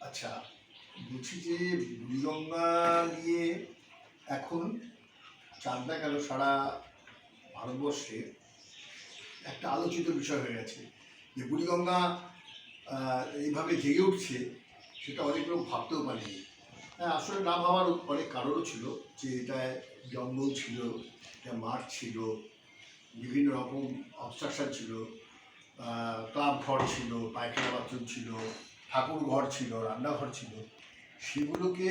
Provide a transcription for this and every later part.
আচ্ছা, বলছি যে বুড়িগঙ্গা নিয়ে এখন চাঁদা গেল সারা ভারতবর্ষে একটা আলোচিত বিষয় হয়ে গেছে যে বুড়িগঙ্গা এইভাবে জেগে উঠছে, সেটা অনেক লোক ভাবতেও পারেনি। হ্যাঁ, আসলে না ভাবার অনেক কারণও ছিল, যে এটা জঙ্গল ছিল, এটা মাঠ ছিল, বিভিন্ন রকম অবস্ট্রাকশন ছিল, ক্লাব ঘর ছিল, পায়খানা বাথরুম ছিল, ঠাকুর ঘর ছিল, রান্নাঘর ছিল। সেগুলোকে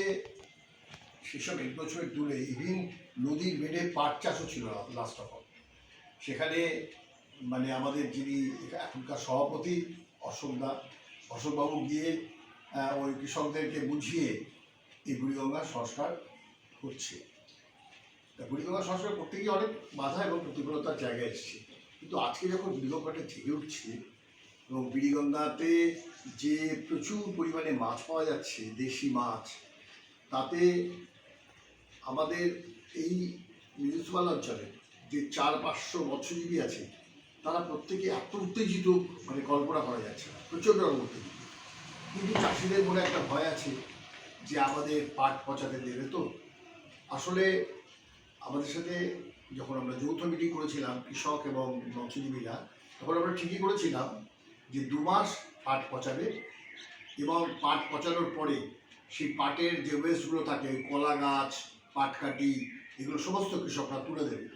সেসব এনক্রোচমেন্ট তুলে ইভিন নদীর বেডে পাট চাষও ছিল লাস্ট অফ অল। সেখানে মানে আমাদের যিনি এখনকার সভাপতি অশোকবাবু গিয়ে ওই কৃষকদেরকে বুঝিয়ে এই বুড়িগঙ্গা সংস্কার করছে। তা বুড়িগঙ্গা সংস্কার করতে গিয়ে অনেক বাধা এবং প্রতিকূলতার জায়গায় এসছে, কিন্তু আজকে যখন বুড়িগঙ্গাটা জেগে উঠছে এবং বুড়িগঙ্গাতে যে প্রচুর পরিমাণে মাছ পাওয়া যাচ্ছে, দেশি মাছ, তাতে আমাদের এই মিউনিসিপ্যাল অঞ্চলে যে 400-500 মৎস্যজীবী আছে, তারা প্রত্যেকে এত উত্তেজিত মানে কল্পনা করা যাচ্ছে না, প্রচণ্ড উত্তেজিত। কিন্তু চাষিদের মনে একটা ভয় আছে যে আমাদের পাট পচাতে দেবে তো। আসলে আমাদের সাথে যখন আমরা যৌথ মিটিং করেছিলাম কৃষক এবং মৎস্যজীবীরা, তখন আমরা ঠিকই করেছিলাম যে 2 মাস পাট পচাবে এবং পাট পচানোর পরে সেই পাটের যে ওয়েস্টগুলো থাকে, কলা গাছ, পাটকাঠি, এগুলো সমস্ত কৃষকরা তুলে দেবে।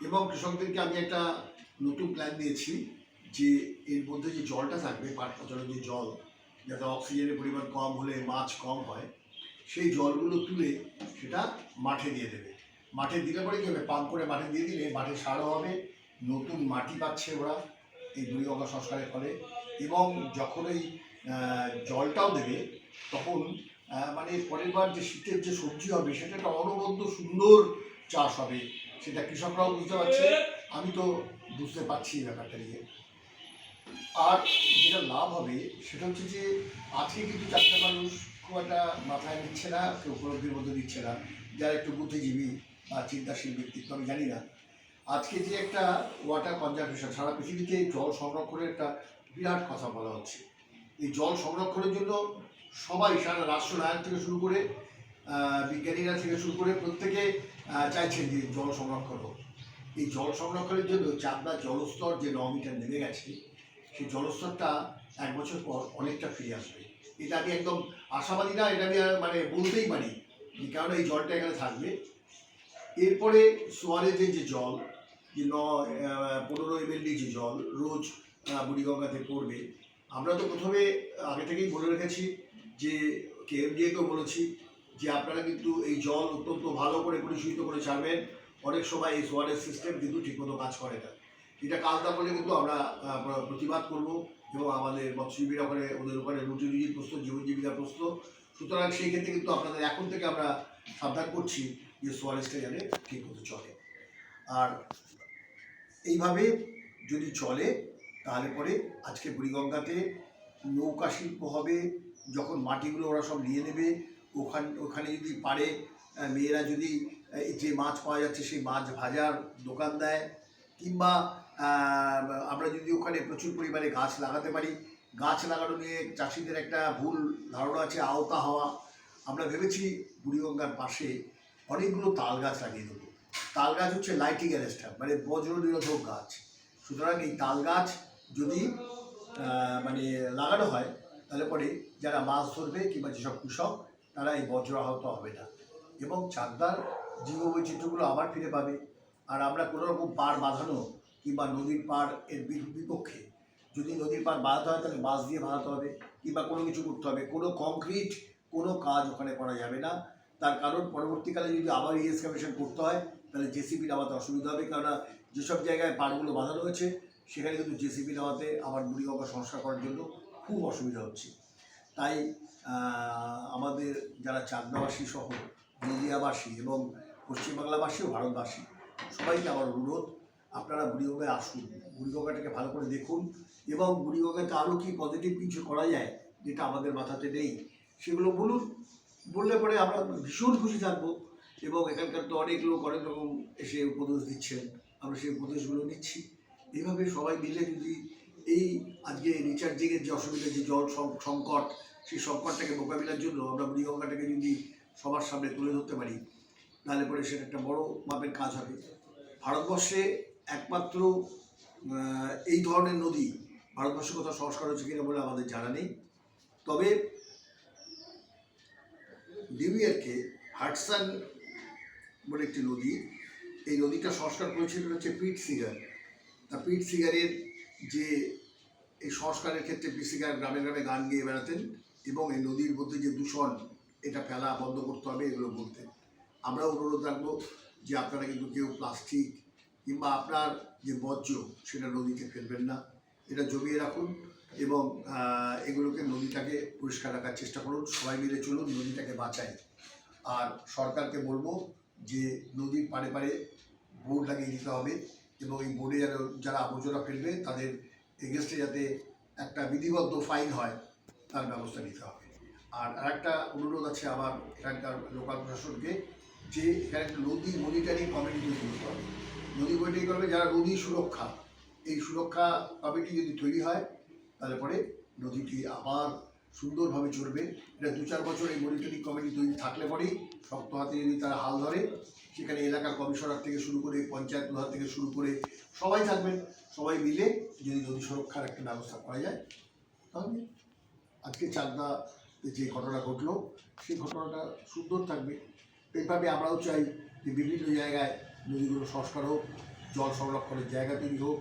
এবং কৃষকদেরকে আমি একটা নতুন প্ল্যান দিয়েছি যে এর মধ্যে যে জলটা থাকবে, পাট পচানোর যে জল, যাতে অক্সিজেনের পরিমাণ কম হলে মাছ কম হয়, সেই জলগুলো তুলে সেটা মাঠে দিয়ে দেবে। মাঠে দিলে পরে কী হবে, পাম্প করে মাঠে দিয়ে দিলে মাঠে সারও হবে, নতুন মাটি পাচ্ছে ওরা এই বুড়িগঙ্গা সংস্কারের ফলে। এবং যখন এই জলটাও দেবে, তখন মানে পরের বার যে শীতের যে সবজি হবে, সেটা একটা অনবদ্য সুন্দর চাষ হবে। সেটা কৃষকরাও বুঝতে পারছে, আমি তো বুঝতে পারছি এই ব্যাপারটা নিয়ে। আর যেটা লাভ হবে সেটা হচ্ছে যে আজকে কিন্তু চারটা মানুষ খুব একটা মাথায় নিচ্ছে না, কেউ উপলব্ধির মধ্যে দিচ্ছে না, যারা একটু বুদ্ধিজীবী বা চিন্তাশীল ব্যক্তিত্ব, আমি জানি না। আজকে যে একটা ওয়াটার কনজারভেশন, সারা পৃথিবীতে জল সংরক্ষণের একটা বিরাট কথা বলা হচ্ছে। এই জল সংরক্ষণের জন্য সবাই, সারা রাষ্ট্রনায়ক থেকে শুরু করে বিজ্ঞানীরা থেকে শুরু করে প্রত্যেকে চাইছেন যে জল সংরক্ষণ হোক। এই জল সংরক্ষণের জন্য চাঁদনার জলস্তর যে 9 মিটার নেমে গেছে, সেই জলস্তরটা 1 বছর পর অনেকটা ফিরে আসবে। এটা আমি একদম আশাবাদী না, এটা আমি মানে বলতেই পারি, কারণ এই জলটা এখানে থাকবে। এরপরে সোয়ারেজের যে জল, যে 15 MLD যে জল রোজ বুড়িগঙ্গাতে পড়বে, আমরা তো প্রথমে আগে থেকেই বলে রেখেছি যে কেএমডিএকেও বলেছি যে আপনারা কিন্তু এই জল অত্যন্ত ভালো করে পরিশোধিত করে ছাড়বেন। অনেক সময় এই সোয়ারেজ সিস্টেম কিন্তু ঠিকমতো কাজ করে না। এটা কাজ না করলে কিন্তু আমরা প্রতিবাদ করব এবং আমাদের মৎস্যজীবীরা ওদের ওখানে রুটি রুজির প্রশ্ন, জীবনজীবিকা প্রশ্ন। সুতরাং সেই ক্ষেত্রে কিন্তু আপনাদের এখন থেকে আমরা সাবধান করছি যে সোয়ারেজটা যেন ঠিক মতো চলে। আর এইভাবে যদি চলে, তাহলে পরে আজকে বুড়িগঙ্গাতে নৌকা শিল্প হবে। যখন মাটিগুলো ওরা সব নিয়ে নেবে, ওখানে যদি পারে মেয়েরা যদি যে মাছ পাওয়া যাচ্ছে সেই মাছ ভাজার দোকান দেয়, কিংবা আমরা যদি ওখানে প্রচুর পরিমাণে গাছ লাগাতে পারি। গাছ লাগানো নিয়ে চাষিদের একটা ভুল ধারণা আছে, আওতা হওয়া। আমরা ভেবেছি বুড়িগঙ্গার পাশে অনেকগুলো তাল গাছ লাগিয়ে দেবো। তাল গাছ হচ্ছে লাইটিং অ্যারেস্টার, মানে বজ্র নিরোধক গাছ। সুতরাং এই তাল গাছ যদি মানে লাগানো হয়, তাহলে পরে যারা মাছ ধরবে কিংবা যেসব কৃষক, তারা এই বজ্র আহত হবে না এবং চাকদার জীববৈচিত্র্যগুলো আবার ফিরে পাবে। আর আমরা কোনো রকম পাড় বাঁধানো কিংবা নদীর পাড় এর বিপক্ষে। যদি নদীর পাড় বাঁধাতে হয় তাহলে বাঁশ দিয়ে বাঁধাতে হবে কিংবা কোনো কিছু করতে হবে। কোনো কংক্রিট কোনো কাজ ওখানে করা যাবে না। তার কারণ পরবর্তীকালে যদি আবার এক্সকাভেশন করতে হয়, তাহলে জেসিবি নামাতে অসুবিধা হবে, কেননা যেসব জায়গায় পাড়গুলো বাঁধানো হয়েছে সেখানে কিন্তু জেসিবি নামাতে আবার বুড়িগঙ্গা সংস্কার করার জন্য খুব অসুবিধা হচ্ছে। তাই আমাদের যারা চাকদাবাসী সহ নদিয়াবাসী এবং পশ্চিমবাংলাবাসী ও ভারতবাসী, সবাইকে আমার অনুরোধ, আপনারা বুড়িগঙ্গায় আসুন, বুড়িগঙ্গাটাকে ভালো করে দেখুন এবং বুড়িগঙ্গাতে আরও কি পজিটিভ কিছু করা যায় যেটা আমাদের মাথাতে নেই, সেগুলো বলুন। বললে পরে আমরা ভীষণ খুশি থাকবো। এবং এখানকার তো অনেক লোক অনেক রকম এসে উপদেশ দিচ্ছেন, আমরা সেই উপদেশগুলো নিচ্ছি। এইভাবে সবাই মিলে যদি এই আজকে রিচার্জিংয়ের যে অসুবিধা, যে জল সংকট, সেই সংকটটাকে মোকাবিলার জন্য আমরা বুড়িগঙ্গাটাকে যদি সবার সামনে তুলে ধরতে পারি, তাহলে পরে সেটা একটা বড় মাপের কাজ হবে। ভারতবর্ষে একমাত্র এই ধরনের নদী ভারতবর্ষে কোথাও সংস্কার হচ্ছে কিনা বলে আমাদের জানা নেই। তবে নিউ ইয়র্কে হাডসন বলে একটি নদী, এই নদীটা সংস্কার করেছিল হচ্ছে পিট সিগার। তা পিট সিগারের যে এই সংস্কারের ক্ষেত্রে পিট সিগার গ্রামে গ্রামে গান গেয়ে বেড়াতেন এবং এই নদীর মধ্যে যে দূষণ এটা ফেলা বন্ধ করতে হবে এগুলো বলতেন। আমরা অনুরোধ রাখবো যে আপনারা কিন্তু কেউ প্লাস্টিক কিংবা আপনার যে বর্জ্য সেটা নদীতে ফেলবেন না, এটা জমিয়ে রাখুন এবং এগুলোকে নদীটাকে পরিষ্কার রাখার চেষ্টা করুন। সবাই মিলে চলুন, নদীটাকে বাঁচাই। আর সরকারকে বলবো যে নদীর পাড়ে পাড়ে বোর্ড লাগিয়ে দিতে হবে এবং এই বোর্ডে যারা আবর্জনা ফেলবে তাদের এগেনস্টে যাতে একটা বিধিবদ্ধ ফাইন হয় তার ব্যবস্থা নিতে হবে। আর আরেকটা অনুরোধ আছে আমার এখানকার লোকাল প্রশাসনকে যে এখানে একটা নদী মনিটরিং কমিটি তৈরি করতে হবে। নদী মনিটরিং করবে যারা নদী সুরক্ষা, এই সুরক্ষা কমিটি যদি তৈরি হয় তাহলে পরে নদীটি আবার সুন্দরভাবে চলবে। এটা 2-4 বছর এই মনিটরিং কমিটি তৈরি থাকলে পরেই শক্ত হাতে যদি তারা হাল ধরে, সেখানে এলাকার কমিশনার থেকে শুরু করে পঞ্চায়েত প্রধান থেকে শুরু করে সবাই থাকবেন, সবাই মিলে যদি নদী সুরক্ষার একটা ব্যবস্থা করা যায় তাহলে আজকে চাকদাতে যে ঘটনা ঘটলো সেই ঘটনাটা সুন্দর থাকবে। এইভাবে আমরাও চাই যে বিভিন্ন জায়গায় নদীগুলো সংস্কার হোক, জল সংরক্ষণের জায়গা তৈরি হোক,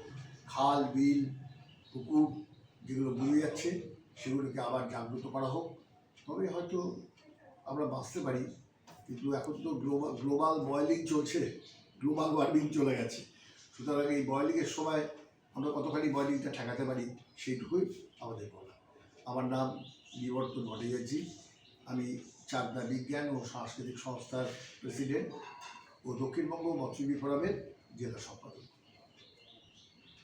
খাল বিল পুকুর যেগুলো বয়ে যাচ্ছে সেগুলোকে আবার জাগ্রত করা হোক, তবে হয়তো আমরা বাঁচতে পারি। কিন্তু এখন তো গ্লোবাল বয়েলিং চলছে, গ্লোবাল ওয়ার্মিং চলে গেছে, সুতরাং এই বয়েলিংয়ের সময় আমরা কতখানি বয়েলিংটা ঠেকাতে পারি সেইটুকুই আমাদের বলা। আমার নাম বিবর্তন ভট্টাচার্য, আমি চাকদা বিজ্ঞান ও সাংস্কৃতিক সংস্থার প্রেসিডেন্ট ও দক্ষিণবঙ্গ মৎস্যজীবী ফোরামের জেলা সম্পাদক।